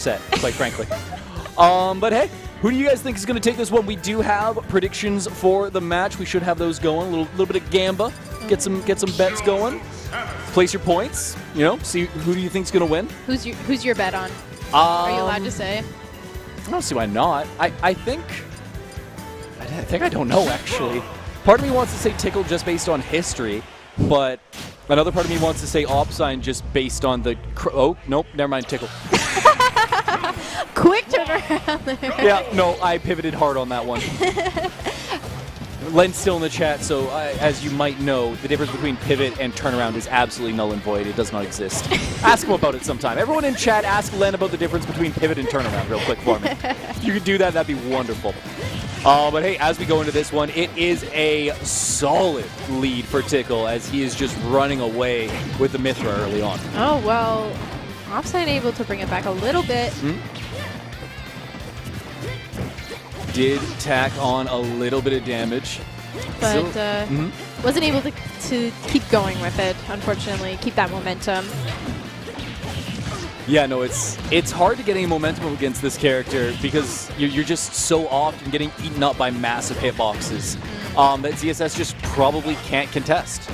set, quite frankly. But hey, who do you guys think is going to take this one? We do have predictions for the match. We should have those going. A little bit of gamba. Get some bets going. Place your points. You know, see who do you think is going to win. Who's your bet on? Are you allowed to say? I don't see why not. I think I don't know, actually. Part of me wants to say Tickle just based on history, but another part of me wants to say Opsine just based on the... Oh, nope, never mind, Tickle. Quick turnaround there. Yeah, no, I pivoted hard on that one. Len's still in the chat, so as you might know, the difference between pivot and turnaround is absolutely null and void. It does not exist. Ask him about it sometime. Everyone in chat, ask Len about the difference between pivot and turnaround real quick for me. If you could do that, that'd be wonderful. But hey, as we go into this one, it is a solid lead for Tickle as he is just running away with the Mythra early on. Oh, well, Opsine able to bring it back a little bit. Did tack on a little bit of damage. But wasn't able to keep going with it, unfortunately, keep that momentum. Yeah, no, it's hard to get any momentum against this character because you're just so often getting eaten up by massive hitboxes that ZSS just probably can't contest.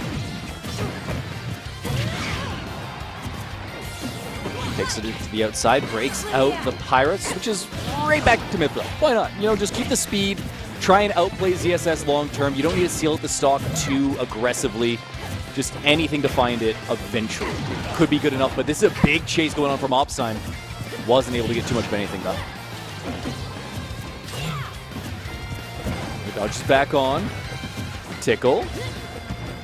Takes it to the outside, breaks out the Pyra, switches right back to Mythra. Why not? You know, just keep the speed, try and outplay ZSS long term. You don't need to seal out the stock too aggressively. Just anything to find it eventually. Could be good enough, but this is a big chase going on from Opsine. Wasn't able to get too much of anything though. The dodge is back on. Tickle.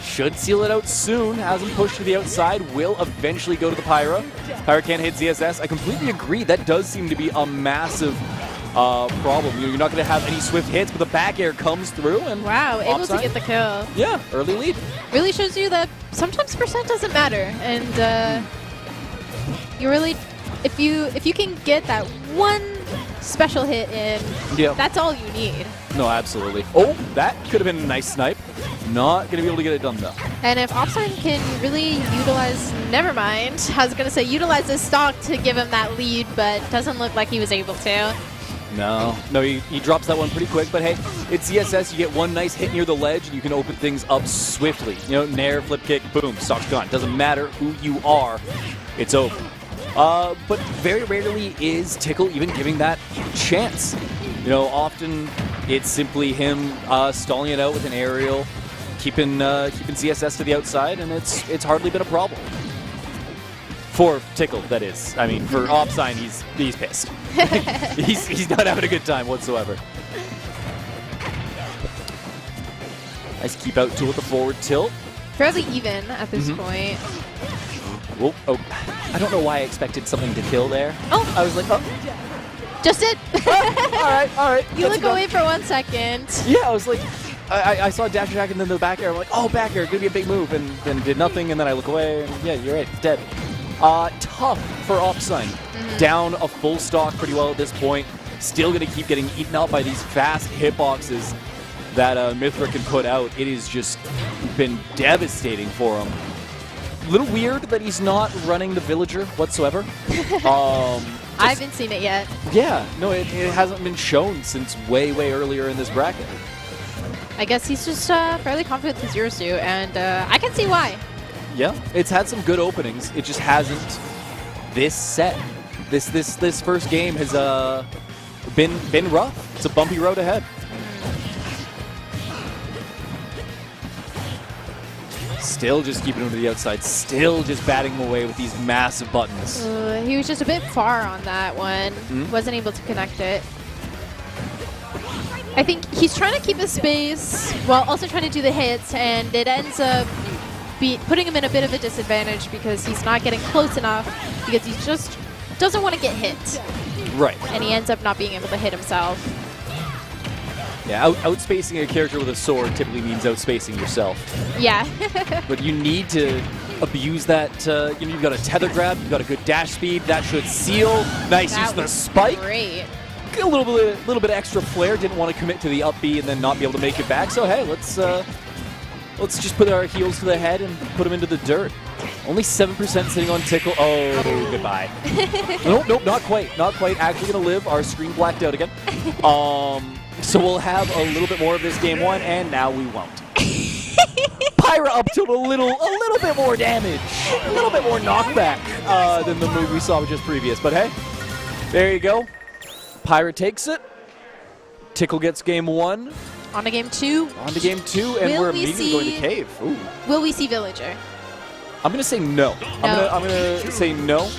Should seal it out soon. Has him pushed to the outside. Will eventually go to the Pyra. Pyra can't hit ZSS. I completely agree. That does seem to be a massive problem. You're not going to have any swift hits, but the back air comes through. And wow, able to get the kill. Yeah, early lead. Really shows you that sometimes percent doesn't matter. And you really, if you can get that one special hit in, that's all you need. No, absolutely. Oh, that could have been a nice snipe. Not going to be able to get it done, though. And if Opsine can really utilize... Never mind. I was going to say utilize his stock to give him that lead, but doesn't look like he was able to. No, he drops that one pretty quick, but hey, it's ZSS. You get one nice hit near the ledge, and you can open things up swiftly. You know, nair, flip kick, boom, stock's gone. Doesn't matter who you are, it's over. But very rarely is Tickle even giving that chance. You know, often it's simply him stalling it out with an aerial, keeping ZSS to the outside, and it's hardly been a problem. For Tickle, that is. I mean, for Opsine, he's pissed. he's not having a good time whatsoever. Nice keep out tool with the forward tilt. Fairly even at this point. Whoa, oh, I don't know why I expected something to kill there. Oh, I was like, oh. Just it. All right. You look away for 1 second. Yeah, I was like, I saw dash attack and then the back air. I'm like, oh, back air, gonna be a big move, and then did nothing, and then I look away, and yeah, you're right, it's dead. Tough for Opsine. Down a full stock pretty well at this point. Still going to keep getting eaten up by these fast hitboxes that Mythra can put out. It has just been devastating for him. A little weird that he's not running the Villager whatsoever. I haven't seen it yet. Yeah, no, it hasn't been shown since way earlier in this bracket. I guess he's just fairly confident with Zero-Suit, and I can see why. Yeah, it's had some good openings. It just hasn't this set. This first game has been rough. It's a bumpy road ahead. Still just keeping him to the outside. Still just batting him away with these massive buttons. He was just a bit far on that one. Wasn't able to connect it. I think he's trying to keep his space while also trying to do the hits, and it ends up putting him in a bit of a disadvantage because he's not getting close enough because he just doesn't want to get hit. Right. And he ends up not being able to hit himself. Yeah, outspacing a character with a sword typically means outspacing yourself. Yeah. But you need to abuse that. You know, you've got a tether grab, you've got a good dash speed. That should seal. Nice use of the spike. Great. A little bit extra flair. Didn't want to commit to the up B and then not be able to make it back. So hey, let's let's just put our heels to the head and put him into the dirt. Only 7% sitting on Tickle. Oh, goodbye. Nope, not quite. Not quite. Actually going to live. Our screen blacked out again. So we'll have a little bit more of this game one, and now we won't. Pyra up to a little bit more damage, a little bit more knockback than the move we saw just previous. But hey, there you go. Pyra takes it. Tickle gets game one. On to game two. On to game two, and we're immediately going to cave. Ooh. Will we see Villager? I'm going to say no. I'm going to say no.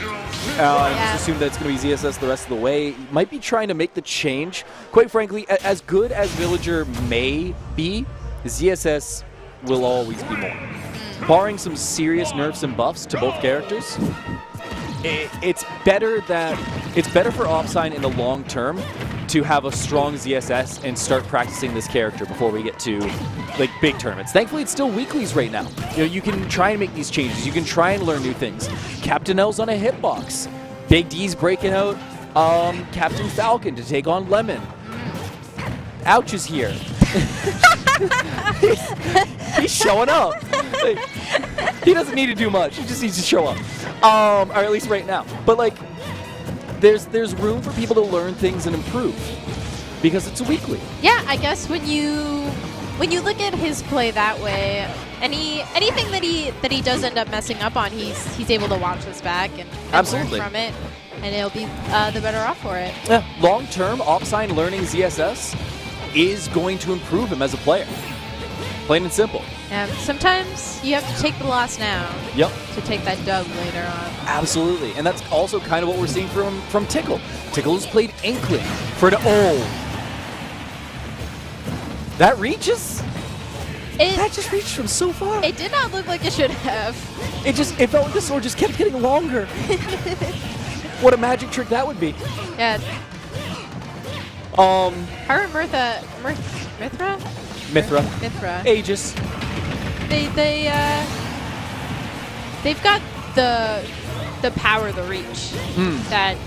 I just assume that it's going to be ZSS the rest of the way. Might be trying to make the change. Quite frankly, as good as Villager may be, ZSS will always be more. Barring some serious nerfs and buffs to both characters, it's better for Opsine in the long term to have a strong ZSS and start practicing this character before we get to like big tournaments. Thankfully, it's still weeklies right now. You know, you can try and make these changes. You can try and learn new things. Captain L's on a hitbox. Big D's breaking out Captain Falcon to take on Lemon. Ouch is here. He's showing up. Like, he doesn't need to do much. He just needs to show up. Or at least right now. But like, there's room for people to learn things and improve because it's a weekly. Yeah, I guess when you look at his play that way, anything that he does end up messing up on, he's able to watch this back and learn from it, and he'll be the better off for it. Yeah, long term, Opsine learning ZSS is going to improve him as a player. Plain and simple. Sometimes you have to take the loss now. Yep. To take that dub later on. Absolutely, and that's also kind of what we're seeing from Tickle. Tickle has played Inkling for an that reaches. That just reached from so far. It did not look like it should have. It felt like the sword just kept getting longer. What a magic trick that would be. Yeah. Her and Mythra? Aegis. They've got the power, the reach that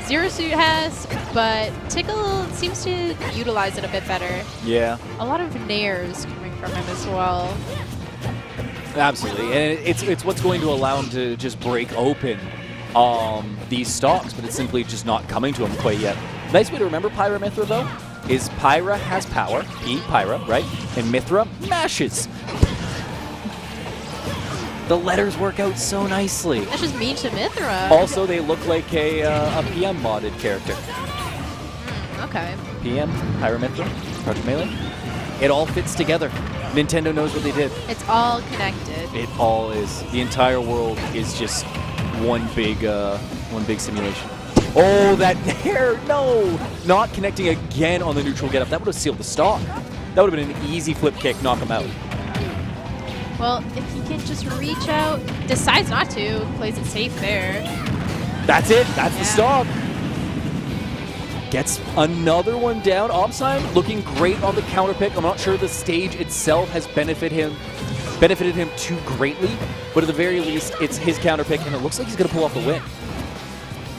Zero Suit has, but Tickle seems to utilize it a bit better. Yeah. A lot of nairs coming from him as well. Absolutely, and it's what's going to allow him to just break open these stocks, but it's simply just not coming to him quite yet. Nice way to remember Pyra Mythra, though, is Pyra has power, Pyra, right? And Mythra mashes. The letters work out so nicely. That's just mean to Mythra. Also, they look like a PM modded character. Okay. PM, Pyra Mythra, Project Melee. It all fits together. Nintendo knows what they did. It's all connected. It all is. The entire world is just one big simulation. Oh, that there! No! Not connecting again on the neutral getup. That would have sealed the stock. That would have been an easy flip kick, knock him out. Well, if he can just reach out, decides not to, plays it safe there. That's it. That's the stock. Gets another one down. Opsine looking great on the counter pick. I'm not sure the stage itself has benefited him too greatly, but at the very least, it's his counter pick, and it looks like he's going to pull off the win.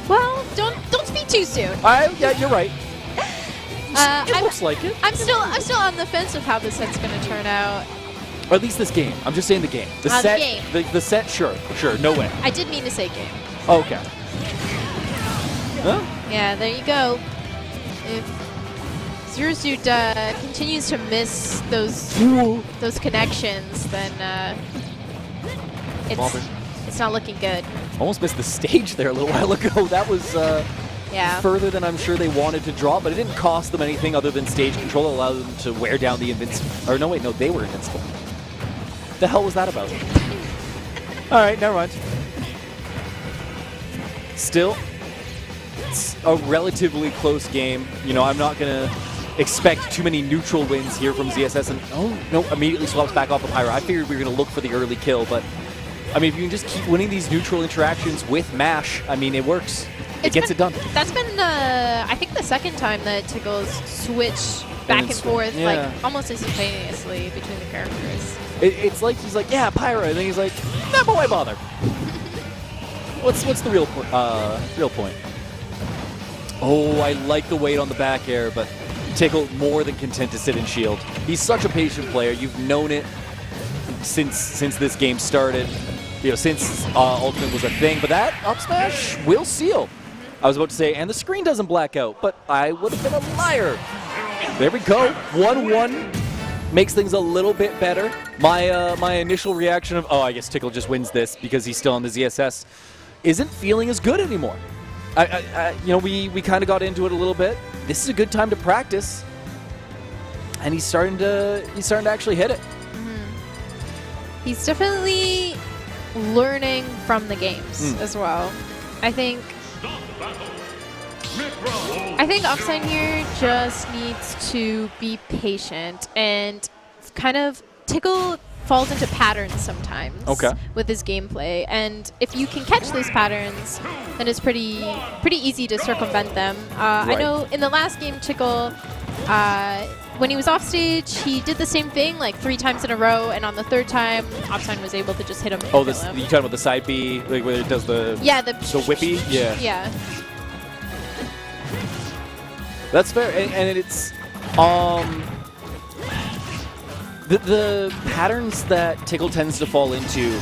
Well, don't speak too soon. Yeah, you're right. It looks like it. I'm still on the fence of how this set's going to turn out. Or at least this game. I'm just saying the game. The set, sure, no way. I did mean to say game. Okay. Huh? Yeah, there you go. If Zero Suit continues to miss those connections, then it's not looking good. Almost missed the stage there a little while ago. That was further than I'm sure they wanted to draw, but it didn't cost them anything other than stage control. It allowed them to wear down the invincible. Or no, wait, no, they were invincible. The hell was that about? All right, never mind. Still, it's a relatively close game. You know, I'm not going to expect too many neutral wins here from ZSS. And oh, no, immediately swaps back off of Pyra. I figured we were going to look for the early kill, but I mean, if you can just keep winning these neutral interactions with MASH, I mean, it works. It gets it done. That's been, I think, the second time that Tickle's switched back and forth, like, almost instantaneously between the characters. It's like he's like, yeah, Pyra, and then he's like, nah, but why bother? What's the real point? Oh, I like the weight on the back air, but Tickle more than content to sit and shield. He's such a patient player. You've known it since this game started, since Ultimate was a thing. But that up smash will seal. I was about to say, and the screen doesn't black out, but I would have been a liar. There we go. 1-1 makes things a little bit better. My initial reaction of, I guess Tickle just wins this because he's still on the ZSS, isn't feeling as good anymore. We kind of got into it a little bit. This is a good time to practice, and he's starting to actually hit it. Mm-hmm. He's definitely learning from the games as well. I think Opsine here just needs to be patient and kind of Tickle falls into patterns sometimes with his gameplay, and if you can catch those patterns, then it's pretty easy to circumvent them. I know in the last game, Tickle, when he was off stage, he did the same thing like 3 times in a row, and on the 3rd time, Opsine was able to just hit him. Oh, you talking about the side B, like where it does the the whippy? Yeah. That's fair, and it's the patterns that Tickle tends to fall into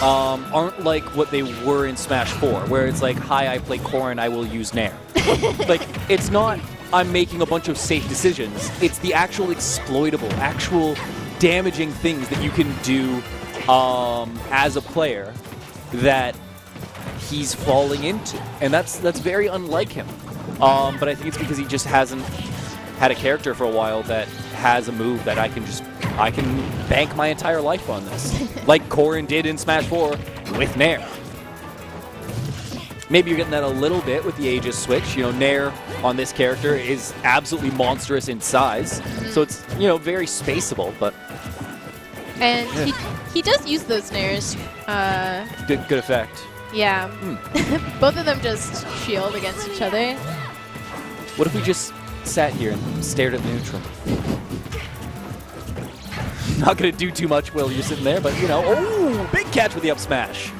aren't like what they were in Smash 4, where it's like, hi, I play Corrin, I will use Nair. Like, it's not I'm making a bunch of safe decisions. It's the actual exploitable, actual damaging things that you can do as a player that he's falling into. And that's very unlike him. But I think it's because he just hasn't had a character for a while that has a move that I can bank my entire life on this. Like Corrin did in Smash 4 with Nair. Maybe you're getting that a little bit with the Aegis switch. Nair on this character is absolutely monstrous in size. So it's, very spaceable, but... And he does use those Nairs. Good effect. Yeah. Both of them just shield against each other. What if we just sat here and stared at neutral? Not going to do too much while you're sitting there, but, big catch with the up smash.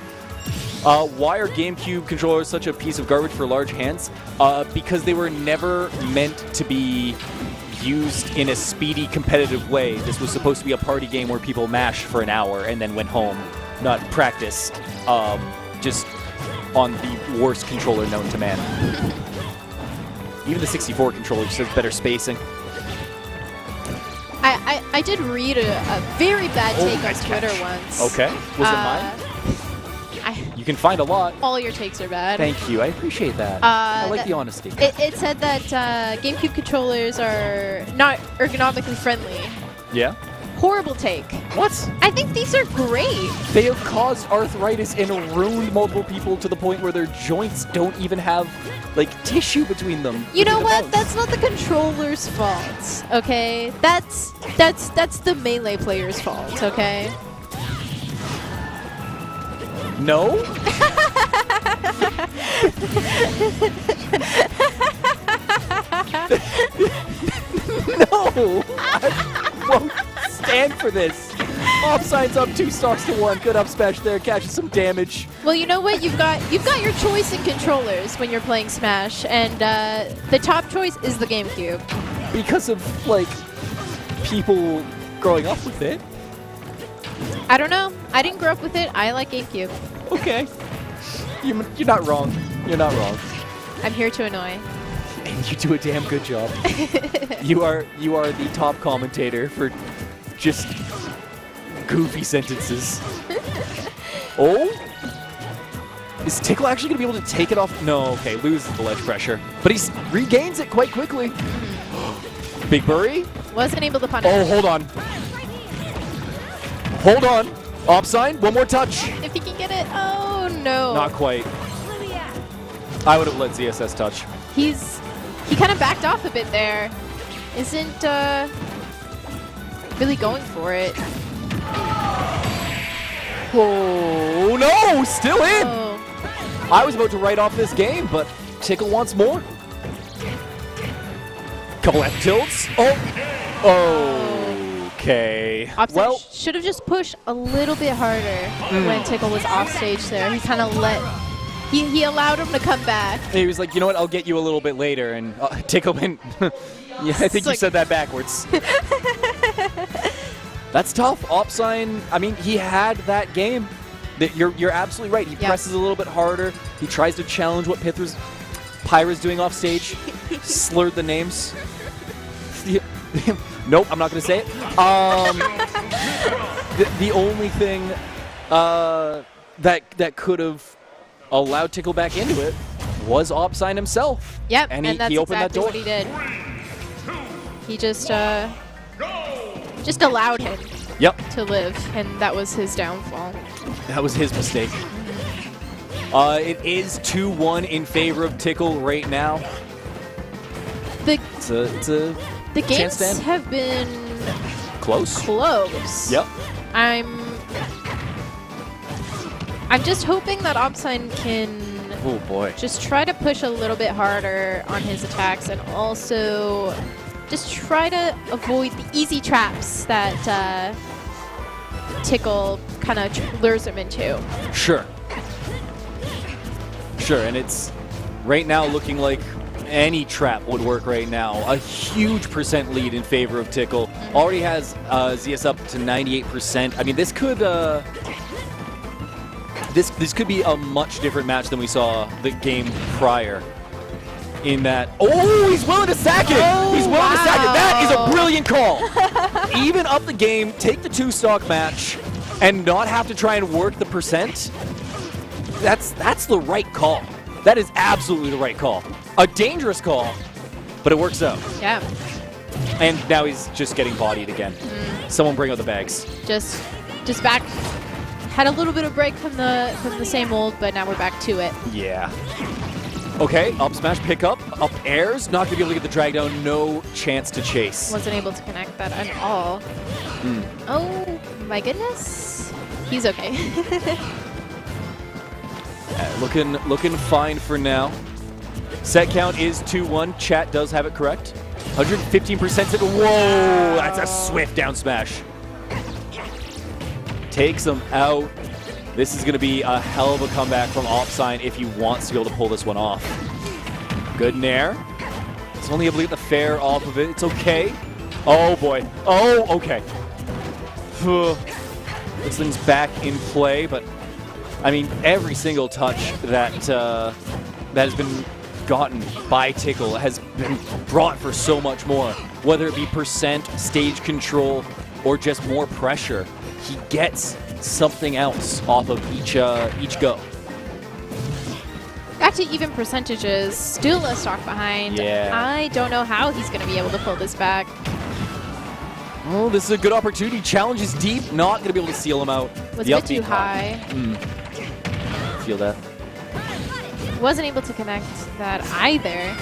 Why are GameCube controllers such a piece of garbage for large hands? Because they were never meant to be used in a speedy, competitive way. This was supposed to be a party game where people mashed for an hour and then went home, not practiced, just on the worst controller known to man. Even the 64 controller just has better spacing. I did read a very bad take on Twitter once. Okay. Was it mine? You can find a lot. All your takes are bad. Thank you. I appreciate that. I like the honesty. It said that GameCube controllers are not ergonomically friendly. Yeah? Horrible take. What? I think these are great. They have caused arthritis and ruined multiple people to the point where their joints don't even have, like, tissue between them. You know what? That's not the controller's fault, okay? That's the Melee player's fault, okay? No? No! I won't stand for this. Opsine's up 2 stars to 1. Good up smash there, catches some damage. Well, you know what? You've got your choice in controllers when you're playing Smash, and the top choice is the GameCube. Because of, like, people growing up with it. I don't know. I didn't grow up with it. I like GameCube. Okay. You're not wrong. You're not wrong. I'm here to annoy. And you do a damn good job. You are the top commentator for just goofy sentences. Oh? Is Tickle actually going to be able to take it off? No, okay, loses the ledge pressure. But he regains it quite quickly. Big Burry? Wasn't able to punish. Oh, hold on. Hold on. Opsine, one more touch. If he can get it. Oh, no. Not quite. I would have let ZSS touch. He kind of backed off a bit there. Isn't really going for it. Oh, no! Still in! Oh. I was about to write off this game, but Tickle wants more. Couple F tilts. Oh. Okay. Opsine should have just pushed a little bit harder when Tickle was off stage there. He kind of he allowed him to come back. He was like, you know what, I'll get you a little bit later. And Tickle went, yeah, I think you said that backwards. That's tough. Opsine, I mean, he had that game. You're absolutely right. He presses a little bit harder. He tries to challenge what Pyra's doing off stage. Slurred the names. Nope, I'm not going to say it. The only thing that could have allowed Tickle back into it was Opsine himself. Yep, and that's he opened exactly that door. what he did. He just allowed him to live, and that was his downfall. That was his mistake. It is 2-1 in favor of Tickle right now. It's a The games have been close. Yep. I'm just hoping that Opsine can just try to push a little bit harder on his attacks and also just try to avoid the easy traps that Tickle kind of lures him into. Sure, and it's right now looking like any trap would work right now. A huge percent lead in favor of Tickle. Already has ZS up to 98%. I mean, this could this could be a much different match than we saw the game prior. In that, he's willing to sack it. He's willing to sack it. That is a brilliant call. Even up the game, take the 2-stock match, and not have to try and work the percent. That's the right call. That is absolutely the right call. A dangerous call, but it works out. Yeah. And now he's just getting bodied again. Someone bring out the bags. Just back. Had a little bit of break from the same old, but now we're back to it. Yeah. Okay, up smash, pick up airs. Not gonna be able to get the drag down. No chance to chase. Wasn't able to connect that at all. Oh my goodness. He's okay. Looking fine for now. Set count is 2-1. Chat does have it correct. 115% to go. Whoa, that's a swift down smash. Takes him out. This is going to be a hell of a comeback from Opsine if he wants to be able to pull this one off. Good nair. He's only able to get the fair off of it. It's okay. Oh, boy. Oh, okay. This thing's back in play, but, I mean, every single touch that has been gotten by Tickle has been brought for so much more. Whether it be percent, stage control, or just more pressure, he gets something else off of each go. Back to even percentages, still a stock behind. Yeah. I don't know how he's going to be able to pull this back. Oh, this is a good opportunity. Challenge is deep. Not going to be able to seal him out. Was a bit too high. Feel that. Wasn't able to connect that either.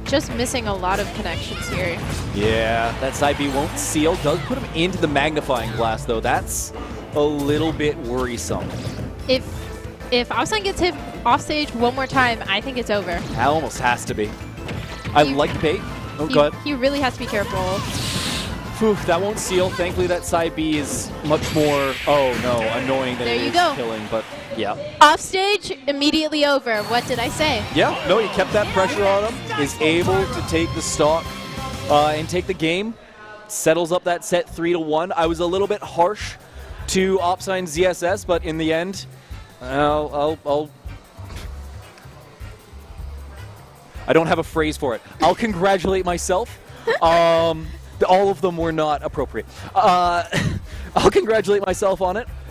Just missing a lot of connections here. Yeah, that side B won't seal. Does put him into the magnifying glass, though. That's a little bit worrisome. If Opsine gets hit off stage one more time, I think it's over. That almost has to be. I like the bait. Oh, go ahead. He really has to be careful. Whew, that won't seal. Thankfully, that side B is much more, annoying than it is killing, but yeah. Off stage, immediately over. What did I say? Yeah, no, he kept that pressure on him, is able to take the stock and take the game, settles up that set 3-1. I was a little bit harsh to Opsine ZSS, but in the end, I don't have a phrase for it. I'll congratulate myself. All of them were not appropriate. I'll congratulate myself on it. I